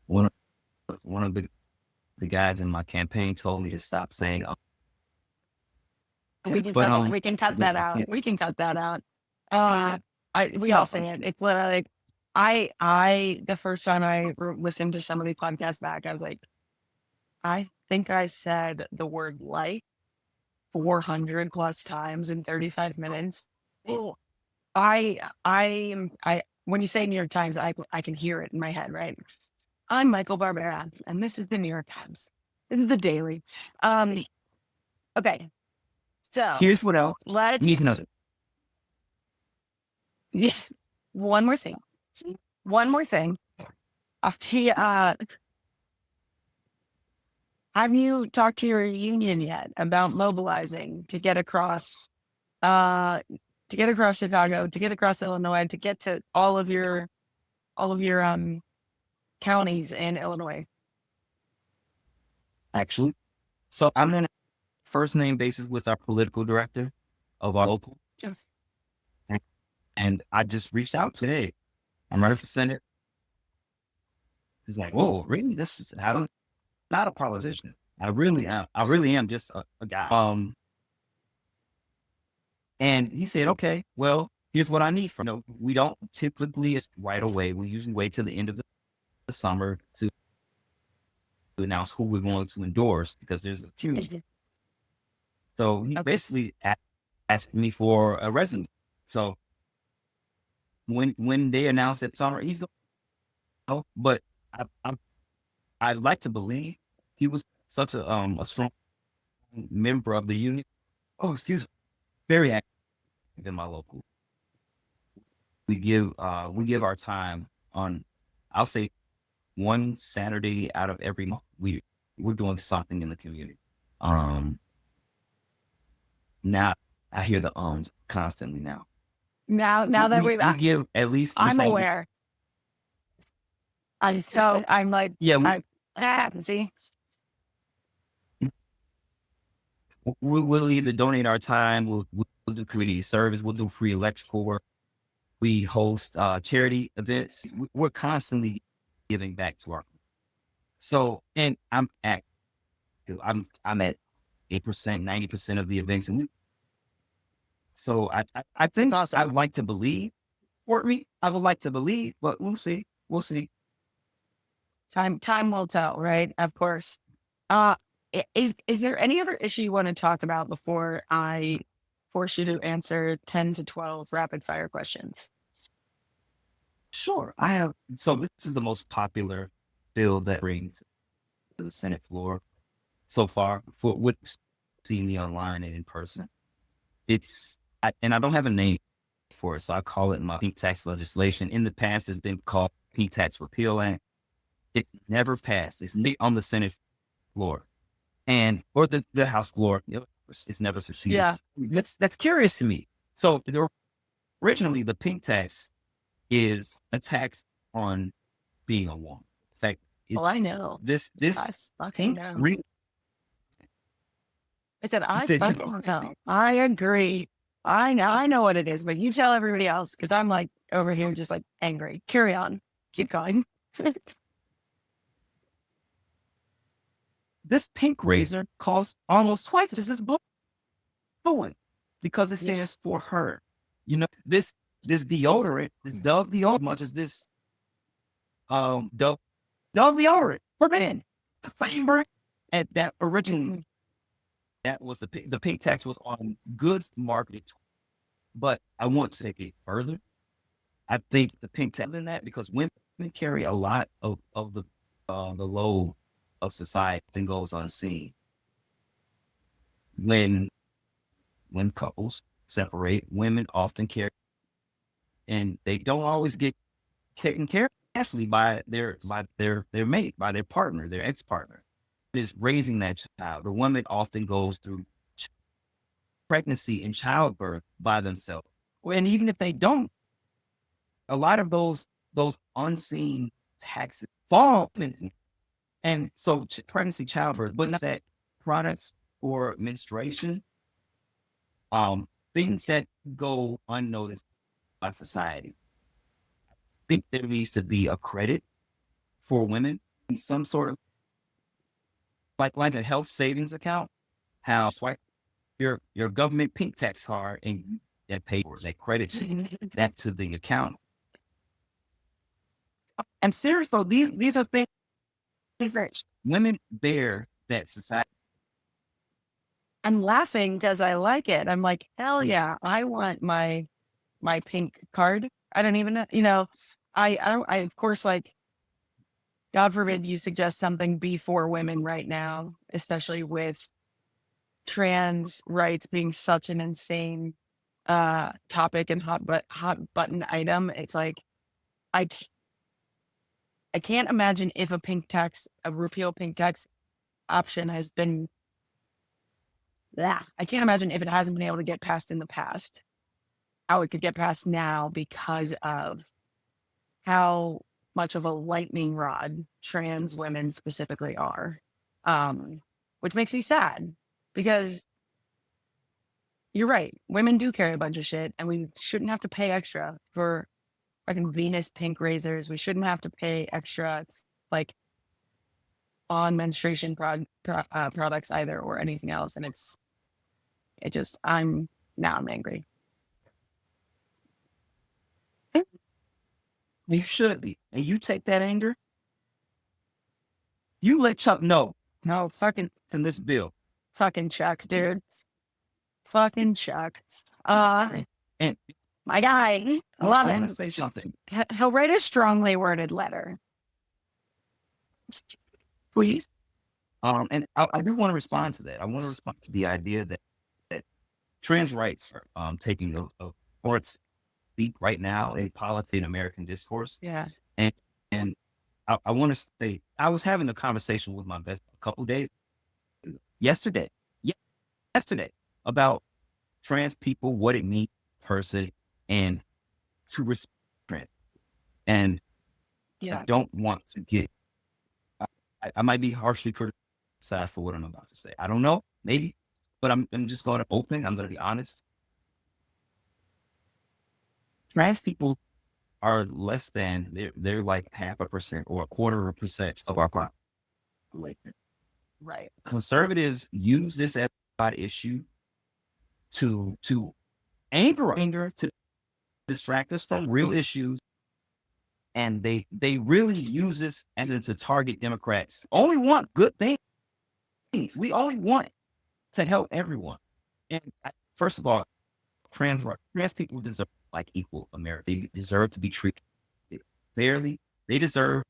One of the guys in my campaign told me to stop saying, we can cut that out. We can cut that out. We all say it. It's literally like, the first time I listened to some of these podcasts back, I was like, I think I said the word like 400 plus times in 35 minutes. When you say New York Times, I can hear it in my head, right? I'm Michael Barbera, and this is the New York Times. This is the Daily. Okay. So here's what else. Let's you need to know. Yeah. One more thing. Have you talked to your union yet about mobilizing to get across Chicago, to get across Illinois, to get to all of your counties in Illinois? Actually, so I'm in a first name basis with our political director of our local. Yes. And I just reached out today. I'm running for Senate. He's like, whoa, really? Not a politician. I really am just a guy. And he said, okay, well, here's what I need from you. We don't typically right away. We usually wait till the end of the summer to announce who we're going to endorse because there's a few. So he basically asked me for a resume. So when they announced that summer, he's going, but I'd like to believe he was such a strong member of the union. Oh, excuse me. Very active in my local. We give our time on, I'll say, one Saturday out of every month. We're doing something in the community. Now I hear the constantly now. Now that we give at least. I'm aware. I'm like, see. We'll either donate our time, we'll do community service, we'll do free electrical work. We host charity events. We're constantly giving back to our. So, and I'm at 8%, 90% of the events, and so I think awesome. I'd like to believe. I would like to believe, but we'll see. Time will tell, right? Of course. Is there any other issue you want to talk about before I force you to answer 10 to 12 rapid fire questions? Sure. I have. So this is the most popular bill that brings to the Senate floor. so far for what you've seen me online and in person. And I don't have a name for it, so I call it my pink tax legislation. In the past, it's been called Pink Tax Repeal Act. It never passed. It's on the Senate floor or the House floor. It's never succeeded. Yeah. That's curious to me. So originally, the pink tax is a tax on being a woman. In fact, I know. This I fucking pink know. I said, I fucking know. I agree. I know what it is, but you tell everybody else, because I'm like over here just like angry. Carry on. Keep going. This pink razor costs almost twice as much one because it stands for her. This deodorant, this Dove deodorant, much as this Dove deodorant for men. The same brand. And that originally, that was the pink tax was on goods marketed. But I want to take it further. I think the pink tax than that, because women carry a lot of the load of society and goes unseen. When couples separate, women often carry, and they don't always get taken care of actually by their mate, by their partner, their ex-partner. It is raising that child. The woman often goes through pregnancy and childbirth by themselves. And even if they don't, a lot of those unseen taxes fall in. And so pregnancy, childbirth, but not that products or menstruation, things that go unnoticed by society. I think there needs to be a credit for women, some sort of like a health savings account. How swipe your government pink tax card and that pay for that credit that to the account. And seriously, these are things women bear that society. I'm laughing because I like it. I'm like, hell yeah, I want my pink card. I don't even know, I of course, like, God forbid you suggest something be for women right now, especially with trans rights being such an insane topic and hot button item. It's like, I can't imagine if a repeal pink tax option has been, I can't imagine if it hasn't been able to get passed in the past, how it could get passed now because of how much of a lightning rod trans women specifically are. Which makes me sad, because you're right. Women do carry a bunch of shit, and we shouldn't have to pay extra for fucking Venus pink razors. We shouldn't have to pay extra, like, on menstruation products either, or anything else. And I'm angry. You should be. And you take that anger, you let Chuck know. No, fucking in this bill. Fucking Chuck, dude. Fucking Chuck. And my guy. I love I it. want to say something. He'll write a strongly worded letter. Please. And I do want to respond to that. I want to respond to the idea that trans rights are taking a seat right now in politics and American discourse. Yeah. And I want to say, I was having a conversation with my best a couple days yesterday about trans people, what it means person, and to respect. And I don't want to get, I might be harshly criticized for what I'm about to say. I don't know, maybe, but I'm just going to open. I'm going to be honest. Trans people are less than, they're like 0.5% or 1/4% of our population. Right. Conservatives use this as an issue to anger, to distract us from real issues. And they really use this as to target Democrats. Only want good things. We only want to help everyone. And first of all, trans people deserve like equal America. They deserve to be treated fairly. They deserve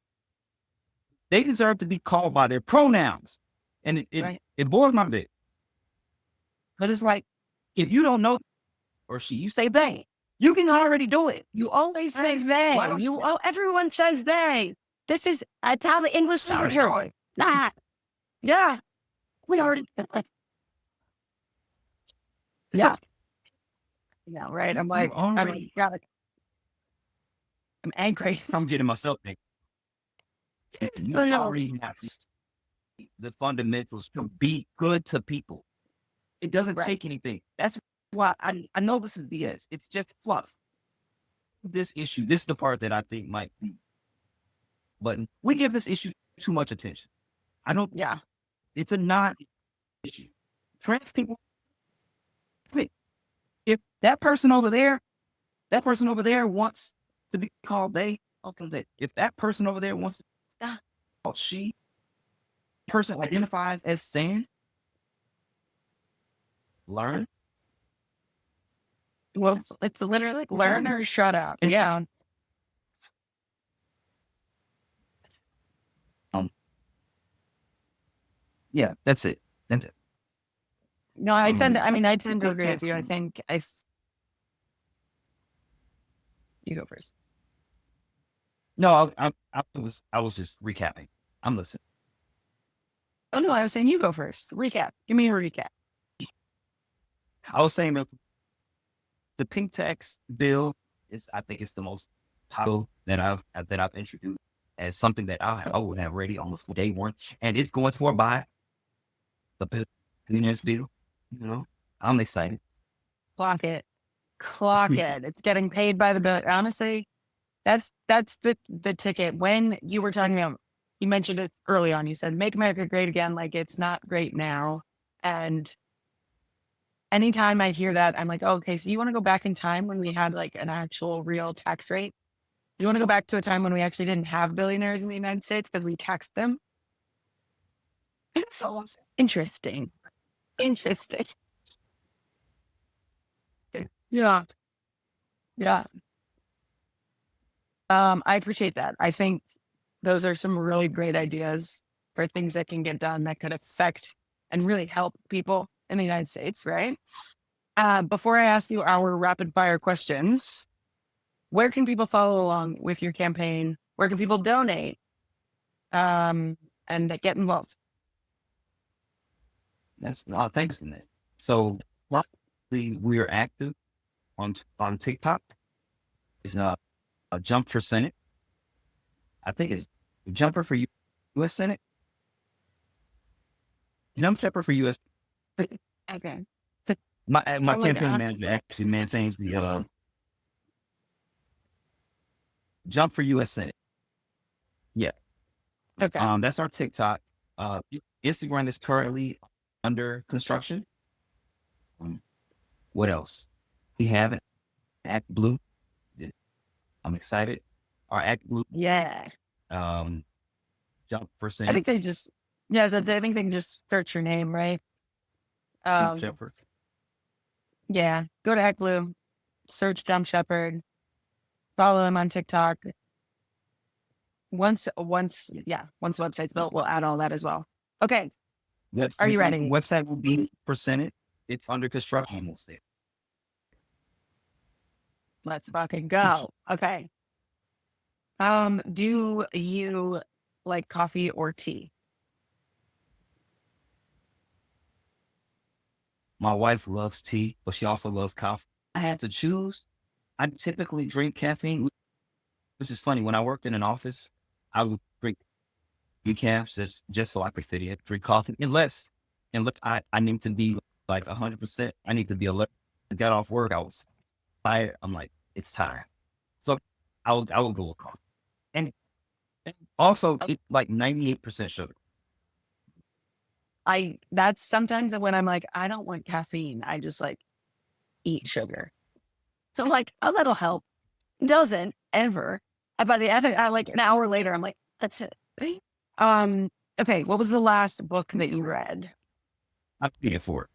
to be called by their pronouns. And It bores my bit. But it's like, if you don't know, or she, you say they. You can already do it. You always say they. Everyone says they. It's how the English literature. Nah. Yeah. We already. Yeah. Yeah, right. I'm like, I'm angry. I'm getting myself angry. You already have the fundamentals to be good to people. It doesn't take anything. That's why I know this is BS. It's just fluff. This is the part that I think might be. But we give this issue too much attention. Yeah. It's a non-issue. Trans people, if that person over there wants to be called they, okay, if that person over there wants to be called she, person identifies as saying, learn. Well, it's literally learn or shut up. Yeah. Yeah, that's it. That's it. No, I tend to agree with you. I think you go first. No, I was just recapping. I'm listening. Oh no, I was saying you go first. Recap. Give me a recap. I was saying that the pink tax bill I think it's the most popular that I've introduced as something that I would have ready on the day one, and it's going toward by the Billionaires bill. You know, I'm excited. Clock it. It's getting paid by the bill. Honestly, that's the ticket. When you were talking about, you mentioned it early on. You said "Make America Great Again." Like it's not great now, and anytime I hear that, I'm like, oh, okay, so you want to go back in time when we had like an actual real tax rate? You want to go back to a time when we actually didn't have billionaires in the United States because we taxed them? So interesting. Yeah. Yeah. I appreciate that. I think those are some really great ideas for things that can get done that could affect and really help people in the United States, right? Before I ask you our rapid fire questions, where can people follow along with your campaign? Where can people donate and get involved? That's thanks to that. So we are active on TikTok. It's a jump for Senate. I think it's jumper for U.S. Senate. Jump stepper for U.S. Okay. My campaign manager actually maintains the jump for U.S. Senate. Yeah. Okay. That's our TikTok. Instagram is currently under construction. What else? We have an Act Blue. I'm excited. Our Act Blue. Yeah. Jump for Senate. I think they just, I think they can just search your name, right? Jump Shepherd. Yeah. Go to Act Blue, search Jump Shepherd, follow him on TikTok. Once the website's built, we'll add all that as well. Okay. Are you ready? Website will be for Senate. It's under construction almost there. Let's fucking go. Okay. Do you like coffee or tea? My wife loves tea, but she also loves coffee. I had to choose. I typically drink caffeine, which is funny. When I worked in an office, I would drink decaf just so I could fit in, drink coffee. And look, I need to be like 100%. I need to be alert. I got off work. I was tired. I'm like, it's time. So I will go with coffee. And also, it's like 98% sugar. That's sometimes when I'm like, I don't want caffeine. I just like eat sugar. So I'm like, oh, that'll help. Doesn't ever. And by the end, like an hour later, I'm like, that's it. Okay. What was the last book that you read? I'm paying for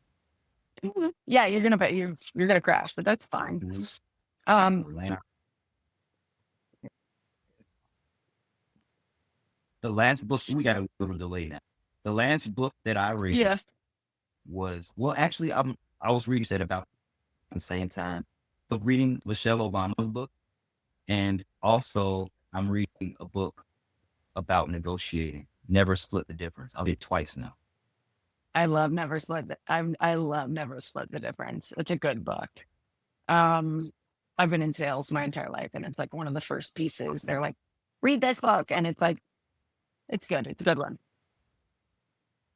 it. Yeah, you're gonna crash, but that's fine. The last book, we got a little delay now. The last book that I read Yeah. was, well, actually, I was reading that about at the same time. So reading Michelle Obama's book, and also I'm reading a book about negotiating. Never Split the Difference. I'll read it twice now. I love Never Split I love Never Split the Difference. It's a good book. I've been in sales my entire life, and it's like one of the first pieces. They're like, read this book, and it's like, it's good. It's a good one.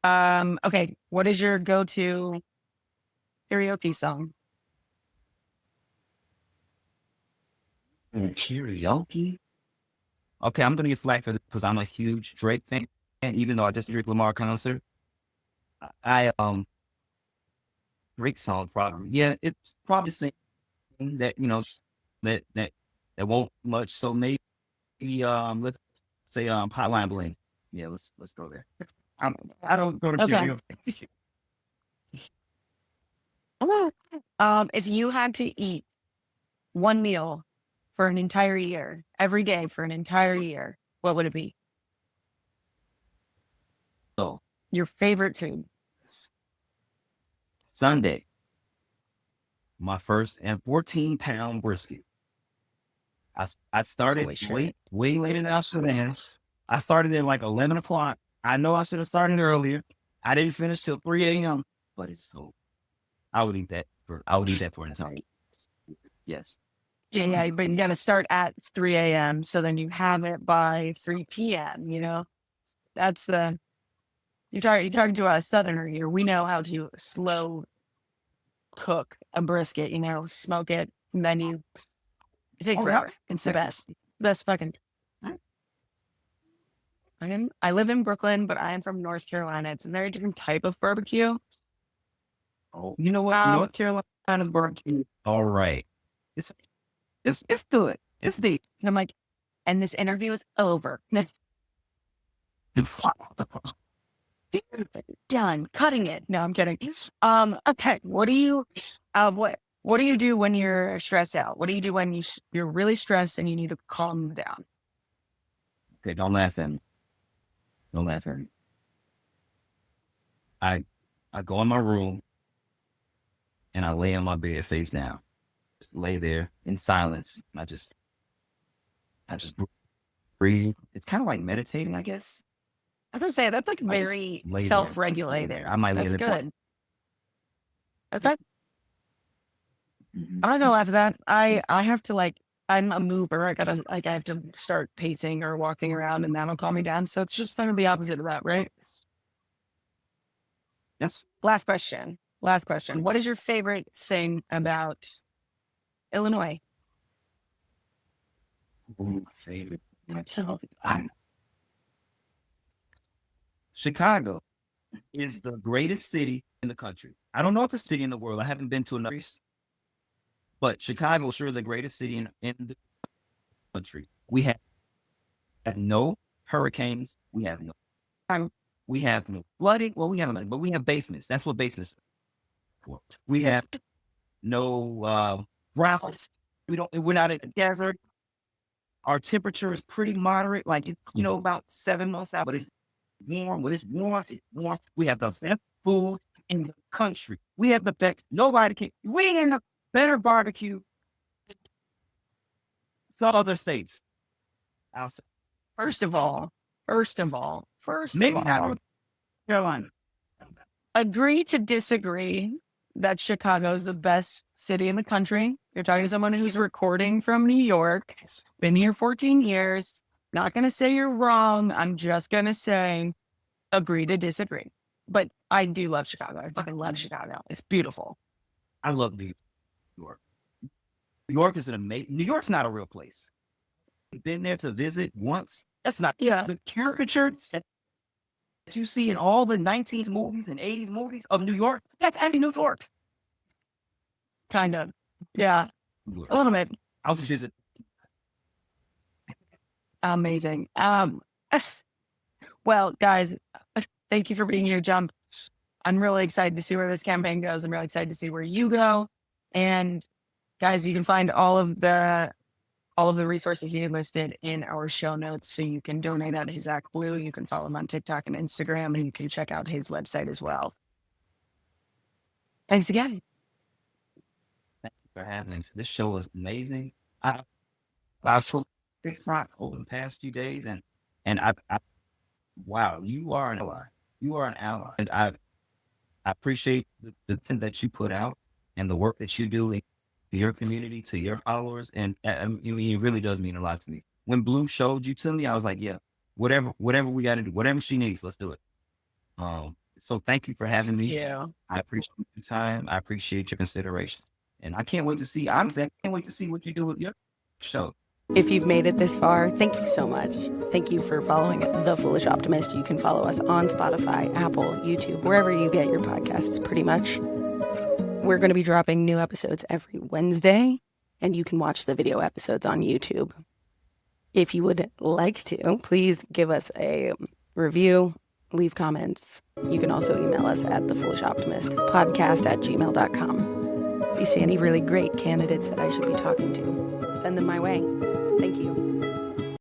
Okay, what is your go-to karaoke song? Karaoke? Okay, I'm gonna get flack for this because I'm a huge Drake fan, and even though I just did Lamar concert, I Drake song probably. Yeah, it's probably the same that that won't much. So maybe let's say Hotline Bling. Yeah, let's go there. I don't go to Okay. karaoke. If you had to eat one meal for an entire year, every day for an entire year, what would it be? So Your favorite food? Sunday, my first and 14-pound brisket. I started Holy shit. way later than I should have. I started at like 11 o'clock. I know I should have started earlier. I didn't finish till 3 a.m. But it's so I would eat that for an entire. Yes. Yeah, but you got to start at 3 a.m. so then you have it by 3 p.m. You know, that's you're talking to a Southerner here. We know how to slow cook a brisket. You know, smoke it, and then you take forever. It's the best fucking. I live in Brooklyn, but I am from North Carolina. It's a very different type of barbecue. Oh, you know what? North Carolina's barbecue. All right. It's good. It's deep. And I'm like, and this interview is over. Done. Cutting it. No, I'm kidding. Okay. What do you do when you're stressed out? What do you do when you're really stressed and you need to calm down? Okay, don't laugh at me. Don't laugh at me. I go in my room and I lay on my bed face down. Just lay there in silence. I just breathe. It's kind of like meditating, I guess. I was gonna say that's like very self-regulated. I might That's lay there. good. Okay. I'm not gonna laugh at that. I have to I'm a mover. I have to start pacing or walking around and that'll calm me down. So it's just kind of the opposite of that, right? Yes. Last question. What is your favorite thing about Illinois? Ooh, my favorite. Chicago is the greatest city in the country. I don't know if it's a city in the world. I haven't been to another, but Chicago is sure the greatest city in the country. We have no hurricanes. We have no flooding. Well, we have nothing, but we have basements. That's what basements are for. We have no droughts. We're not in a desert. Our temperature is pretty moderate, like about 7 months out, but it's warm. When it's warm, it's warm. We have the best food in the country. We have the best. We ain't a better barbecue than some other states. Outside. First of all, Maybe not North Carolina. agree to disagree that Chicago is the best city in the country. You're talking to someone who's recording from New York, been here 14 years. Not going to say you're wrong. I'm just going to say agree to disagree. But I do love Chicago. I fucking love Chicago. It's beautiful. I love New York. New York is an amazing. New York's not a real place. Been there to visit once. That's not the caricatures that you see in all the 19th movies and 80s movies of New York. That's actually New York. Kind of. Yeah. A little bit. I'll visit. Amazing. Well, guys, thank you for being here, Jump. I'm really excited to see where this campaign goes. I'm really excited to see where you go. And guys, you can find all of the All of the resources he listed in our show notes, so you can donate at his Zach Blue. You can follow him on TikTok and Instagram, and you can check out his website as well. Thanks again. Thank you for having us. This show was amazing. I've told TikTok over the past few days, and wow, you are an ally. You are an ally, and I appreciate the thing that you put out and the work that you do in your community, to your followers, and I mean, it really does mean a lot to me. When Blue showed you to me, I was like, yeah, whatever we got to do, whatever she needs, let's do it. So thank you for having me. Yeah. I appreciate your time. I appreciate your consideration, and I can't wait to see. Honestly, I can't wait to see what you do with your show. If you've made it this far, thank you so much. Thank you for following The Foolish Optimist. You can follow us on Spotify, Apple, YouTube, wherever you get your podcasts, pretty much. We're going to be dropping new episodes every Wednesday, and you can watch the video episodes on YouTube. If you would like to, please give us a review, leave comments. You can also email us at thefoolishoptimistpodcast@gmail.com. If you see any really great candidates that I should be talking to, send them my way. Thank you.